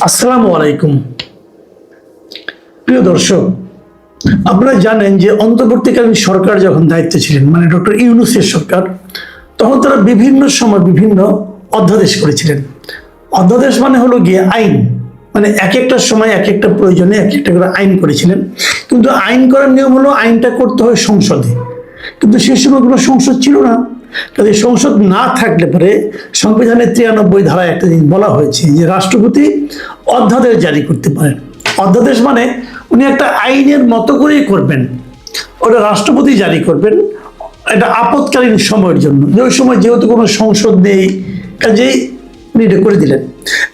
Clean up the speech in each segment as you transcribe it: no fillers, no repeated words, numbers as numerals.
আসসালামু আলাইকুম। প্রিয় দর্শক, আপনারা জানেন যে অন্তর্বর্তীকালীন সরকার যখন দায়িত্বে ছিলেন, মানে ডক্টর ইউনূসের সরকার, তখন তারা বিভিন্ন সময় বিভিন্ন অধ্যাদেশ করেছিলেন। অধ্যাদেশ মানে হলো গিয়ে আইন, মানে এক একটা সময় এক একটা প্রয়োজনে এক একটা করে আইন করেছিলেন। কিন্তু আইন করার নিয়ম হলো আইনটা করতে হয় সংসদে, কিন্তু সে সময় কোনো সংসদ ছিল না। কাজে সংসদ না থাকলে পরে সংবিধানের 93 ধারায় একটা জিনিস বলা হয়েছে যে রাষ্ট্রপতি অধ্যাদেশ জারি করতে পারেন। অধ্যাদেশ মানে উনি একটা আইনের মতো করেই করবেন, ওটা রাষ্ট্রপতি জারি করবেন। এটা আপৎকালীন সময়ের জন্য, যে ওই সময় যেহেতু কোনো সংসদ নেই, কাজেই উনি এটা করে দিলেন।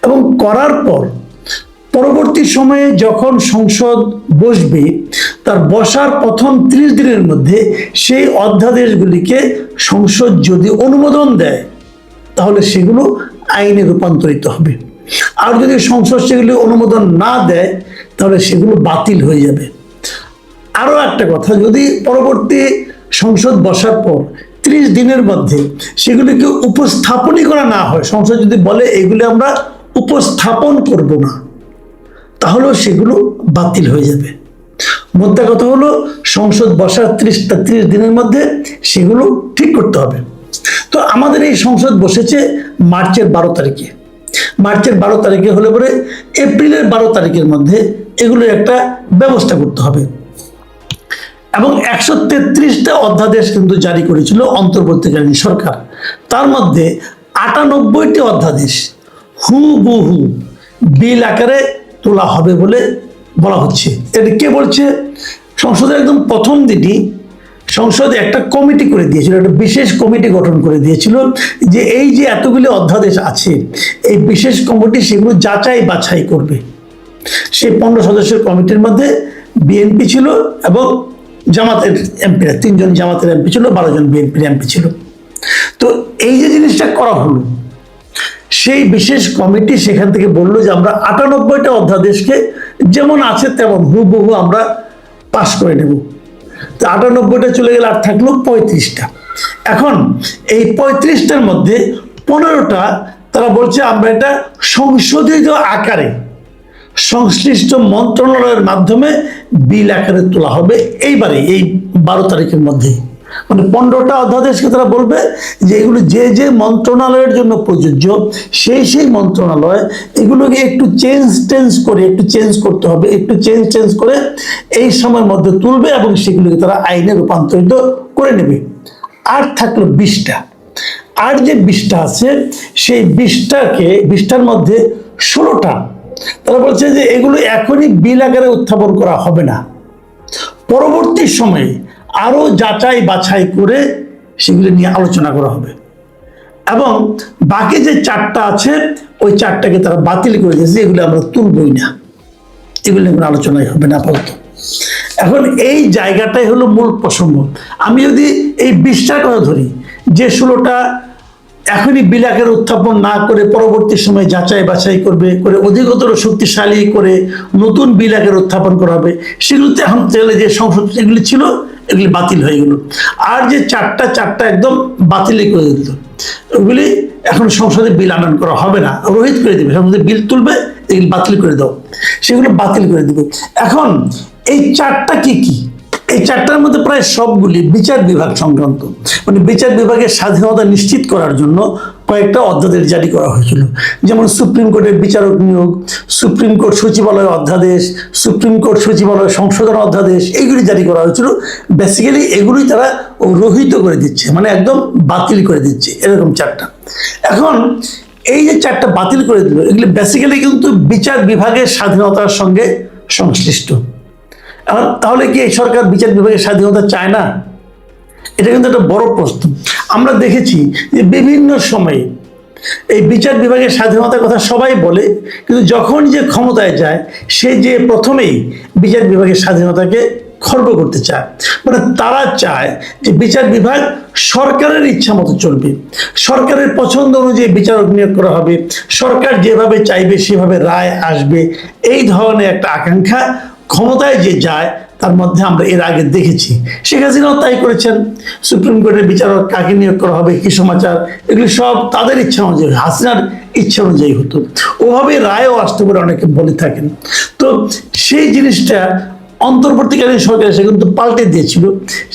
এবং করার পর পরবর্তী সময়ে যখন সংসদ বসবে, তার বসার প্রথম 30 দিনের মধ্যে সেই অধ্যাদেশগুলিকে সংসদ যদি অনুমোদন দেয়, তাহলে সেগুলো আইনে রূপান্তরিত হবে। আর যদি সংসদ সেগুলি অনুমোদন না দেয়, তাহলে সেগুলো বাতিল হয়ে যাবে। আরও একটা কথা, যদি পরবর্তী সংসদ বসার পর 30 দিনের মধ্যে সেগুলিকে উপস্থাপনই করা না হয়, সংসদ যদি বলে এগুলি আমরা উপস্থাপন করব না, তাহলেও সেগুলো বাতিল হয়ে যাবে। মোদ্দা কথা হলো সংসদ বসার 30 দিনের মধ্যে সেগুলো ঠিক করতে হবে। তো আমাদের এই সংসদ বসেছে মার্চের 12 তারিখে। মার্চের 12 তারিখে হলে পরে এপ্রিলের 12 তারিখের মধ্যে এগুলো একটা ব্যবস্থা করতে হবে। এবং 133টা অধ্যাদেশ কিন্তু জারি করেছিল অন্তর্বর্তীকালীন সরকার। তার মধ্যে 98টি অধ্যাদেশ হুবহু বিল আকারে তোলা হবে বলে বলা হচ্ছে। এটা কে বলছে? সংসদের একদম প্রথম দিনই সংসদে একটা কমিটি করে দিয়েছিল, একটা বিশেষ কমিটি গঠন করে দিয়েছিল যে এই যে এতগুলি অধ্যাদেশ আছে, এই বিশেষ কমিটি সেগুলো যাচাই বাছাই করবে। সেই 15 সদস্যের কমিটির মধ্যে বিএনপি ছিল এবং জামাতের এমপিরা, 3 জন জামাতের এমপি ছিল, 12 জন বিএনপির এমপি ছিল। তো এই যে জিনিসটা করা হলো, সেই বিশেষ কমিটি সেখান থেকে বললো যে আমরা 98টা অধ্যাদেশকে যেমন আছে তেমন হুবহু আমরা পাশ করে নেব। তো 98টা চলে গেলে আর থাকলো 35টা। এখন এই 35টার মধ্যে 15টা তারা বলছে আমরা এটা সংশোধিত আকারে সংশ্লিষ্ট মন্ত্রণালয়ের মাধ্যমে বিল আকারে তোলা হবে এইবারে, এই 12 তারিখের মধ্যেই। মানে 15টা অধ্যাদেশকে তারা বলবে যে এগুলো যে যে মন্ত্রণালয়ের জন্য প্রযোজ্য, সেই মন্ত্রণালয় এগুলোকে একটু চেঞ্জ করতে হবে, একটু চেঞ্জ করে এই সময়ের মধ্যে তুলবে এবং সেগুলোকে তারা আইনে রূপান্তরিত করে নেবে। আর থাকলো 20টা। আর যে 20টা আছে, সেই 20টার মধ্যে 16টা তারা বলছে যে এগুলো এখনই বিল আকারে উত্থাপন করা হবে না, পরবর্তী সময়ে আরো যাচাই বাছাই করে সেগুলো নিয়ে আলোচনা করা হবে। এবং বাকি যে 4টা আছে, ওই 4টাকে তারা বাতিল করে দিয়েছে, এগুলো আমরা তুলবই না, এগুলো নিয়ে আলোচনাই হবে না আপাতত। এখন এই জায়গাটাই হলো মূল প্রসঙ্গ। আমি যদি এই 20টার কথা ধরি, যে 16টা এখনই বিল আকারে উত্থাপন না করে পরবর্তী সময় যাচাই বাছাই করে অধিকতর শক্তিশালী করে নতুন বিল আকারে উত্থাপন করা হবে, সেগুলোতে এখন তাহলে যে সংসদ এগুলি ছিল এগুলি বাতিল হয়ে গেল। আর যে 4টা একদম বাতিলই করে দিল, ওগুলি এখন সংসদে বিল আনয়ন করা হবে না, রহিত করে দেবে। সংসদে বিল তুলবে, এগুলি বাতিল করে দাও, সেগুলো বাতিল করে দেবে। এখন এই 4টা কি কি? এই 4টার মধ্যে প্রায় সবগুলি বিচার বিভাগ সংক্রান্ত, মানে বিচার বিভাগের স্বাধীনতা নিশ্চিত করার জন্য কয়েকটা অধ্যাদেশ জারি করা হয়েছিল। যেমন সুপ্রিম কোর্টের বিচারক নিয়োগ, সুপ্রিম কোর্ট সচিবালয় অধ্যাদেশ, সুপ্রিম কোর্ট সচিবালয় সংশোধন অধ্যাদেশ, এইগুলি জারি করা হয়েছিল। বেসিক্যালি এগুলি তারা রহিত করে দিচ্ছে, মানে একদম বাতিল করে দিচ্ছে, এরকম 4টা। এখন এই যে 4টা বাতিল করে দিল, এগুলি বেসিক্যালি কিন্তু বিচার বিভাগের স্বাধীনতার সঙ্গে সংশ্লিষ্ট। তাহলে কি এই সরকার বিচার বিভাগের স্বাধীনতা চায় না? এটা কিন্তু একটা বড় প্রশ্ন। আমরা দেখেছি যে বিভিন্ন সময়ে এই বিচার বিভাগের স্বাধীনতার কথা সবাই বলে, কিন্তু যখন যে ক্ষমতায় যায় সে যে প্রথমেই বিচার বিভাগের স্বাধীনতাকে খর্ব করতে চায়। মানে তারা চায় যে বিচার বিভাগ সরকারের ইচ্ছা মতো চলবে, সরকারের পছন্দ অনুযায়ী বিচারক নিয়োগ করা হবে, সরকার যেভাবে চাইবে সেভাবে রায় আসবে, এই ধরনের একটা আকাঙ্ক্ষা ক্ষমতায় যে যায় তার মধ্যে আমরা এর আগে দেখেছি। শেখ হাসিনাও তাই করেছেন। সুপ্রিম কোর্টের বিচারক কাকে নিয়োগ করা হবে, কি সমাচার, এগুলি সব তাদের ইচ্ছা অনুযায়ী, হাসিনার ইচ্ছা অনুযায়ী হতো। ওভাবে রায়ও আসতে পারে অনেকে বলে থাকেন। তো সেই জিনিসটা অন্তর্বর্তীকালীন সরকার এসে কিন্তু পাল্টে দিয়েছিল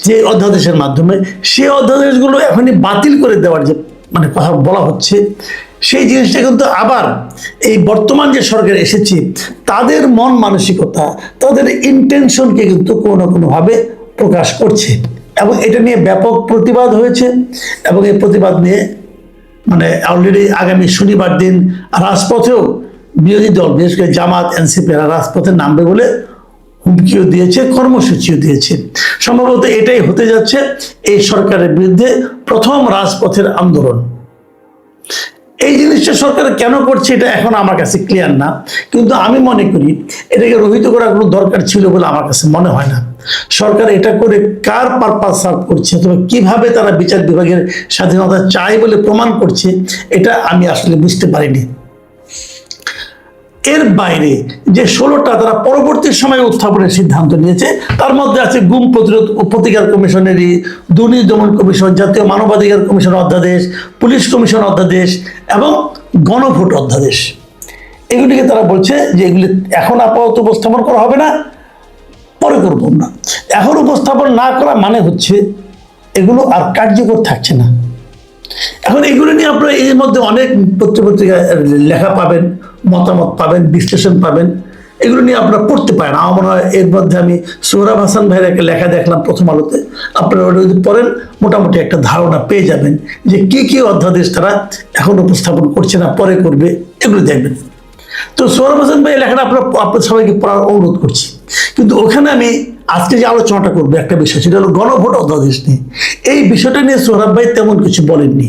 যে অধ্যাদেশের মাধ্যমে। সেই অধ্যাদেশগুলো এখনই বাতিল করে দেওয়ার যে মানে কথা বলা হচ্ছে, সেই জিনিসটা কিন্তু আবার এই বর্তমান যে সরকার এসেছে তাদের মন মানসিকতা, তাদের ইন্টেনশনকে কিন্তু কোনো না কোনোভাবে প্রকাশ করছে। এবং এটা নিয়ে ব্যাপক প্রতিবাদ হয়েছে, এবং এই প্রতিবাদ নিয়ে মানে অলরেডি আগামী শনিবার দিন রাজপথেও বিরোধী দল, বিশেষ করে জামাত, এনসিপি রাজপথে নামবে বলে হুমকিও দিয়েছে, কর্মসূচিও দিয়েছে। সম্ভবত এটাই হতে যাচ্ছে এই সরকারের বিরুদ্ধে প্রথম রাজপথের আন্দোলন। এই জিনিসটা সরকার কেন করছে এটা এখন আমার কাছে ক্লিয়ার না, কিন্তু আমি মনে করি এটাকে রহিত করার কোনো দরকার ছিল বলে আমার কাছে মনে হয় না। সরকার এটা করে কার পারপাস সার্ভ করছে অথবা কিভাবে তারা বিচার বিভাগের স্বাধীনতা চায় বলে প্রমাণ করছে, এটা আমি আসলে বুঝতে পারিনি। এর বাইরে যে 16টা তারা পরবর্তী সময়ে উত্থাপনের সিদ্ধান্ত নিয়েছে, তার মধ্যে আছে গুম প্রতিরোধ ও প্রতিকার কমিশনেরই, দুর্নীতি দমন কমিশন, জাতীয় মানবাধিকার কমিশন অধ্যাদেশ, পুলিশ কমিশন অধ্যাদেশ এবং গণভোট অধ্যাদেশ। এগুলিকে তারা বলছে যে এগুলি এখন আপাতত উপস্থাপন করা হবে না, পরে করব না। এখন উপস্থাপন না করা মানে হচ্ছে এগুলো আর কার্যকর থাকছে না। এখন এগুলো নিয়ে আপনারা এর মধ্যে অনেক পত্রিকায় লেখা পাবেন, মতামত পাবেন, বিশ্লেষণ পাবেন, এগুলো নিয়ে আপনারা পড়তে পারেন। আমার মনে হয় এর মধ্যে আমি সোহরাব হাসান ভাইয়ের একটা লেখা দেখলাম প্রথম আলোতে, আপনারা ওটা যদি পড়েন মোটামুটি একটা ধারণা পেয়ে যাবেন যে কি কি অধ্যাদেশ তারা এখন উপস্থাপন করছে না, পরে করবে, এগুলো দেখবেন। তো সোহরাব হাসান ভাইয়ের লেখাটা আপনার সবাইকে পড়ার অনুরোধ করছি। কিন্তু ওখানে আমি আজকে যে আলোচনাটা করবো একটা বিষয়, সেটা হলো গণভোট অধ্যাদেশ নিয়ে। এই বিষয়টা নিয়ে সোহরাব ভাই তেমন কিছু বলেননি,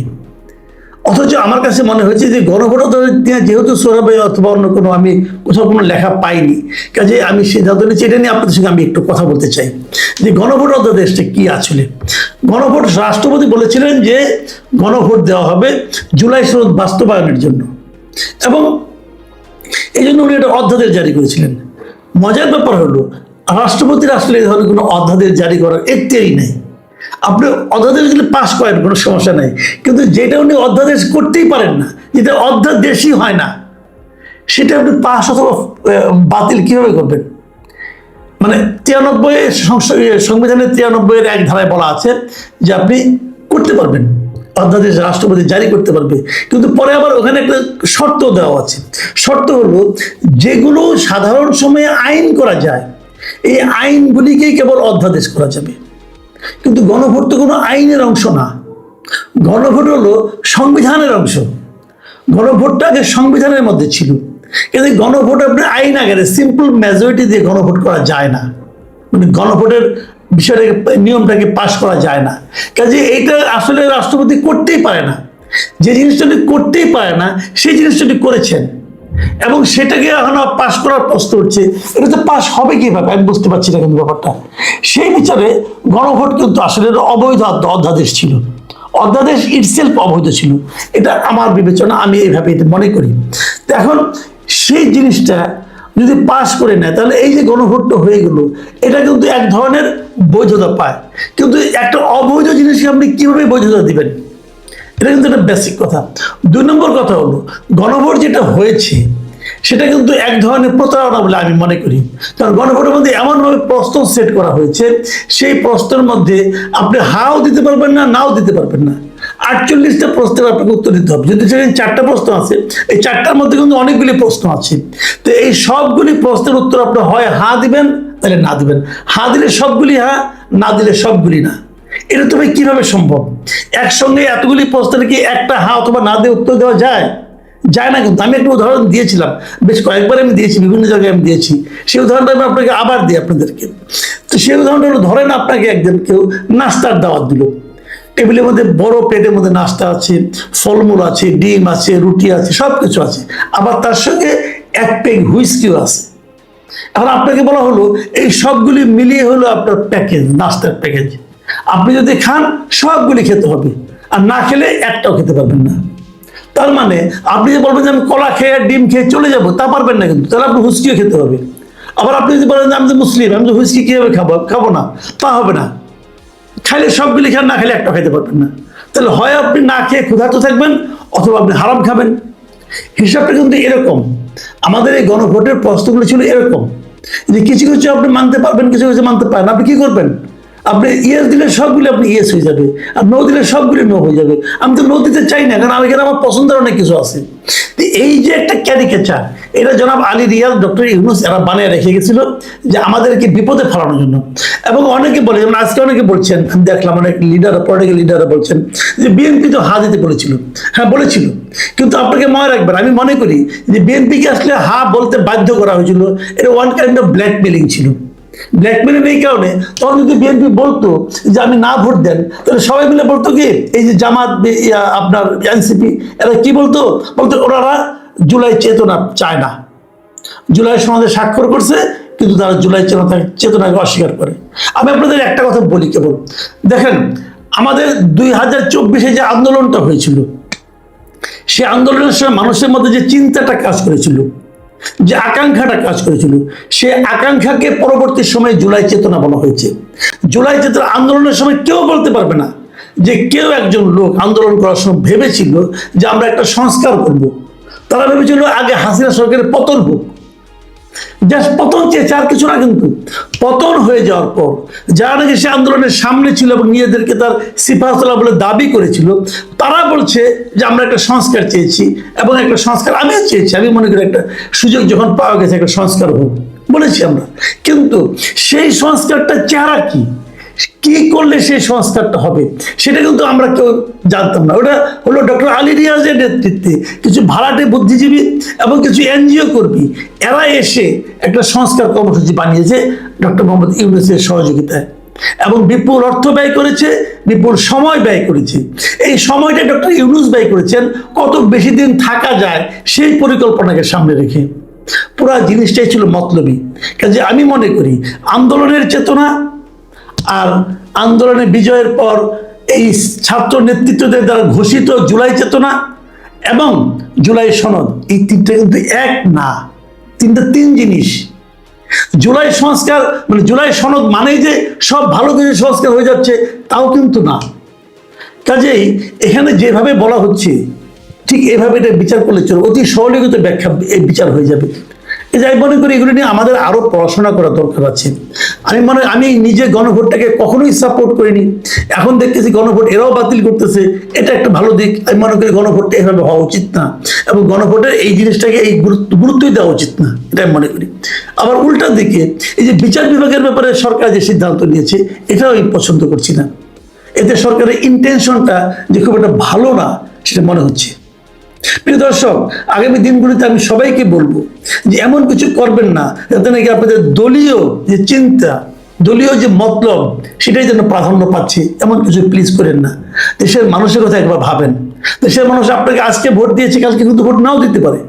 অথচ আমার কাছে মনে হয়েছে যে গণভোট অধ্যাদেশ নিয়ে যেহেতু সোহরাব ভাই অথবা অন্য কোনো আমি কোথাও কোনো লেখা পাইনি, কাজে আমি সিদ্ধান্ত নিয়েছি এটা নিয়ে আপনাদের সঙ্গে আমি একটু কথা বলতে চাই যে গণভোট অধ্যাদেশটা কি আসলে। গণভোট রাষ্ট্রপতি বলেছিলেন যে গণভোট দেওয়া হবে জুলাই সনদ বাস্তবায়নের জন্য, এবং এই জন্য উনি একটা অধ্যাদেশ জারি করেছিলেন। মজার ব্যাপার হলো রাষ্ট্রপতির আসলে এই ধরনের কোনো অধ্যাদেশ জারি করার এখতিয়ারই নেই। আপনি অধ্যাদেশগুলি পাশ করেন, কোনো সমস্যা নাই, কিন্তু যেটা উনি অধ্যাদেশ করতেই পারেন না, যেটা অধ্যাদেশই হয় না, সেটা আপনি পাশ অথবা বাতিল কিভাবে করবেন? মানে 93 সংবিধানের 93-এর 1 ধারায় বলা আছে যে আপনি করতে পারবেন, অধ্যাদেশ রাষ্ট্রপতি জারি করতে পারবে, কিন্তু পরে আবার ওখানে একটা শর্ত দেওয়া আছে। শর্ত হলো যেগুলো সাধারণ সময়ে আইন করা যায়, এই আইনগুলিকেই কেবল অধ্যাদেশ করা যাবে। কিন্তু গণভোট তো কোনো আইনের অংশ না, গণভোট হলো সংবিধানের অংশ। গণভোটটা আগে সংবিধানের মধ্যে ছিল, কিন্তু গণভোট আপনি আইন আকারে সিম্পল মেজরিটি দিয়ে গণভোট করা যায় না, মানে গণভোটের বিষয়টাকে, নিয়মটাকে পাশ করা যায় না। কাজে এইটা আসলে রাষ্ট্রপতি করতেই পারে না। যে জিনিসটা করতেই পারে না সেই জিনিসটা করেছেন, এবং সেটাকে এখন পাশ করার প্রশ্ন উঠছে, এটা তো পাশ হবে কিভাবে আমি বুঝতে পারছি না। কিন্তু ব্যাপারটা সেই বিচারে গণভোট কিন্তু আসলে অবৈধ অধ্যাদেশ ছিল, অধ্যাদেশ ইটসেলফ অবৈধ ছিল, এটা আমার বিবেচনা, আমি এইভাবে এটা মনে করি। তো এখন সেই জিনিসটা যদি পাশ করে নেয় তাহলে এই যে গণভোটটা হয়ে গেল, এটা কিন্তু এক ধরনের বৈধতা পায়। কিন্তু একটা অবৈধ জিনিসকে আপনি কিভাবে বৈধতা দিবেন, এটা কিন্তু একটা বেসিক কথা। 2 নম্বর কথা হলো গণভোট যেটা হয়েছে সেটা কিন্তু এক ধরনের প্রতারণা বলে আমি মনে করি। কারণ গণভোটের মধ্যে এমনভাবে প্রশ্ন সেট করা হয়েছে, সেই প্রশ্নের মধ্যে আপনি হাও দিতে পারবেন না, নাও দিতে পারবেন না। 48টা প্রশ্নের আপনাকে উত্তর দিতে হবে। যদি সেখানে 4টা প্রশ্ন আছে, এই 4টার মধ্যে কিন্তু অনেকগুলি প্রশ্ন আছে। তো এই সবগুলি প্রশ্নের উত্তর আপনি হয় হা দিবেন, তাহলে না দিবেন। হা দিলে সবগুলি হা, না দিলে সবগুলি না। এটা তবে কিভাবে সম্ভব? একসঙ্গে এতগুলি প্রশ্নের কি একটা হা অথবা না দিয়ে উত্তর দেওয়া যায়? যায় না। কিন্তু আমি একটা উদাহরণ দিয়েছিলাম, বেশ কয়েকবার আমি দিয়েছি, বিভিন্ন জায়গায় আমি দিয়েছি। সেই উদাহরণটা আমি আপনাকে আবার দিই আপনাদেরকে। তো সেই উদাহরণটা হলো, ধরেন আপনাকে একজন কেউ নাস্তার দাওয়াত দিল, টেবিলের মধ্যে বড় প্লেটের মধ্যে নাস্তা আছে, ফলমূল আছে, ডিম আছে, রুটি আছে, সব কিছু আছে, আবার তার সঙ্গে 1 পেগ হুইস্কিও আছে। এখন আপনাকে বলা হলো এই সবগুলি মিলিয়ে হলো আপনার প্যাকেজ, নাস্তার প্যাকেজ। আপনি যদি খান সবগুলি খেতে হবে, আর না খেলে একটাও খেতে পারবেন না। তার মানে আপনি যে বলবেন যে আমি কলা খেয়ে ডিম খেয়ে চলে যাবো, তা পারবেন না, কিন্তু তাহলে আপনি হুস্কিও খেতে হবে। আবার আপনি যদি বলেন যে আমি তো মুসলিম, আমি তো হুইস্কি কীভাবে খাবো, খাবো না, তা হবে না। খাইলে সবগুলি খান, না খাইলে একটা খাইতে পারবেন না। তাহলে হয় আপনি না খেয়ে ক্ষুধার্ত থাকবেন, অথবা আপনি হারাম খাবেন। হিসাবটা কিন্তু এরকম। আমাদের এই গণভোটের প্রশ্নগুলো ছিল এরকম যে কিছু কিছু আপনি মানতে পারবেন, কিছু কিছু মানতে পারেন। আপনি কি করবেন? আপনি ইয়েস দিলে সবগুলি আপনি ইয়েস হয়ে যাবে, আর নো দিলে সবগুলি নো হয়ে যাবে। আমি তো নো দিতে চাই না, কারণ এখানে আমার পছন্দের অনেক কিছু আছে। এই যে একটা ক্যারিকেচার, এটা জনাব আলী রিয়াজ, ডক্টর ইউনূস এরা বানিয়ে রেখে গেছিল যে আমাদেরকে বিপদে ফেলানোর জন্য। এবং অনেকে বলে, যেমন আজকে অনেকে বলছেন, আমি দেখলাম অনেক লিডার, পলিটিক্যাল লিডাররা বলছেন যে বিএনপি তো হা দিতে বলেছিল। হ্যাঁ বলেছিল, কিন্তু আপনাকে মনে রাখবেন, আমি মনে করি যে বিএনপিকে আসলে হা বলতে বাধ্য করা হয়েছিল। এটা ওয়ান কাইন্ড অফ ব্ল্যাকমেলিং ছিল। ব্ল্যাকমেলিং এই কারণে, তখন যদি বিএনপি বলতো যে আমি না ভোট দেন, তাহলে সবাই মিলে বলতো কি, এই যে জামাত, আপনার এনসিপি, এরা কি বলতো, ওনারা জুলাই চেতনা চায় না। জুলাই সনদে স্বাক্ষর করছে, কিন্তু তারা জুলাই চেতনাকে অস্বীকার করে। আমি আপনাদের একটা কথা বলি কেবল, দেখেন আমাদের 2024-এ যে আন্দোলনটা হয়েছিল, সে আন্দোলনের সময় মানুষের মধ্যে যে চিন্তাটা কাজ করেছিল, যে আকাঙ্ক্ষাটা কাজ করেছিল, সে আকাঙ্ক্ষাকে পরবর্তী সময়ে জুলাই চেতনা বলা হয়েছে। জুলাই চেতনা আন্দোলনের সময় কেউ বলতে পারবে না যে কেউ একজন লোক আন্দোলন করার সময় ভেবেছিল যে আমরা একটা সংস্কার করব। তারা ভেবেছিল আগে হাসিনা সরকারের পতন হোক, জাস্ট পতন চেয়েছে, আর কিছু না। কিন্তু পতন হয়ে যাওয়ার পর যারা নাকি সে আন্দোলনের সামনে ছিল এবং নিজেদেরকে তার সিপাহসালাহ বলে দাবি করেছিল, তারা বলছে যে আমরা একটা সংস্কার চেয়েছি, এবং একটা সংস্কার আমিও চেয়েছি। আমি মনে করি একটা সুযোগ যখন পাওয়া গেছে, একটা সংস্কার হোক বলেছি আমরা। কিন্তু সেই সংস্কারটা চেহারা কি, কি করলে সেই সংস্কারটা হবে, সেটা কিন্তু আমরা কেউ জানতাম না। ওটা হলো ডক্টর আলী রিয়াজের নেতৃত্বে কিছু ভাড়াটে বুদ্ধিজীবী এবং কিছু এনজিও কর্মী, এরা এসে একটা সংস্কার কর্মসূচি বানিয়েছে ডক্টর মোহাম্মদ ইউনূসের সহযোগিতায়, এবং বিপুল অর্থ ব্যয় করেছে, বিপুল সময় ব্যয় করেছে। এই সময়টা ডক্টর ইউনূস ব্যয় করেছেন কত বেশি দিন থাকা যায় সেই পরিকল্পনাকে সামনে রেখে। পুরা জিনিসটাই ছিল মতলবী। কাজে আমি মনে করি আন্দোলনের চেতনা আর আন্দোলনে বিজয়ের পর এই ছাত্র নেতৃত্বদের দ্বারা ঘোষিত জুলাই চেতনা এবং জুলাই সনদ, এই তিনটা কিন্তু এক না, তিন জিনিস। জুলাই সংস্কার মানে জুলাই সনদ মানেই যে সব ভালো কিছু সংস্কার হয়ে যাচ্ছে, তাও কিন্তু না। কাজেই এখানে যেভাবে বলা হচ্ছে, ঠিক এভাবে এটা বিচার করলে চলবে, অতি সরলীকৃত ব্যাখ্যা এই বিচার হয়ে যাবে। যাই মনে করি এগুলো নিয়ে আমাদের আরো পড়াশোনা করা দরকার আছে। আমি নিজে গণভোটটাকে কখনোই সাপোর্ট করিনি, এখন দেখতেছি গণভোট এরাও বাতিল করতেছে, এটা একটা ভালো দিক। আমি মনে করি গণভোটটা এভাবে হওয়া উচিত না, এবং গণভোটের এই জিনিসটাকে এই গুরুত্বই দেওয়া উচিত না, এটা আমি মনে করি। আবার উল্টা দিকে এই যে বিচার বিভাগের ব্যাপারে সরকার যে সিদ্ধান্ত নিয়েছে, এটাও আমি পছন্দ করছি না। এতে সরকারের ইন্টেনশনটা যে খুব একটা ভালো না, সেটা মনে হচ্ছে। প্রিয় দর্শক, আগামী দিনগুলিতে আমি সবাইকে বলবো যে এমন কিছু করবেন না যাতে নাকি আপনাদের দলীয় যে চিন্তা, দলীয় যে মতলব, সেটাই যেন প্রাধান্য পাচ্ছে, এমন কিছু প্লিজ করেন না। দেশের মানুষের কথা একবার ভাবেন। দেশের মানুষ আপনাকে আজকে ভোট দিয়েছে, কালকে কিন্তু ভোট নাও দিতে পারে।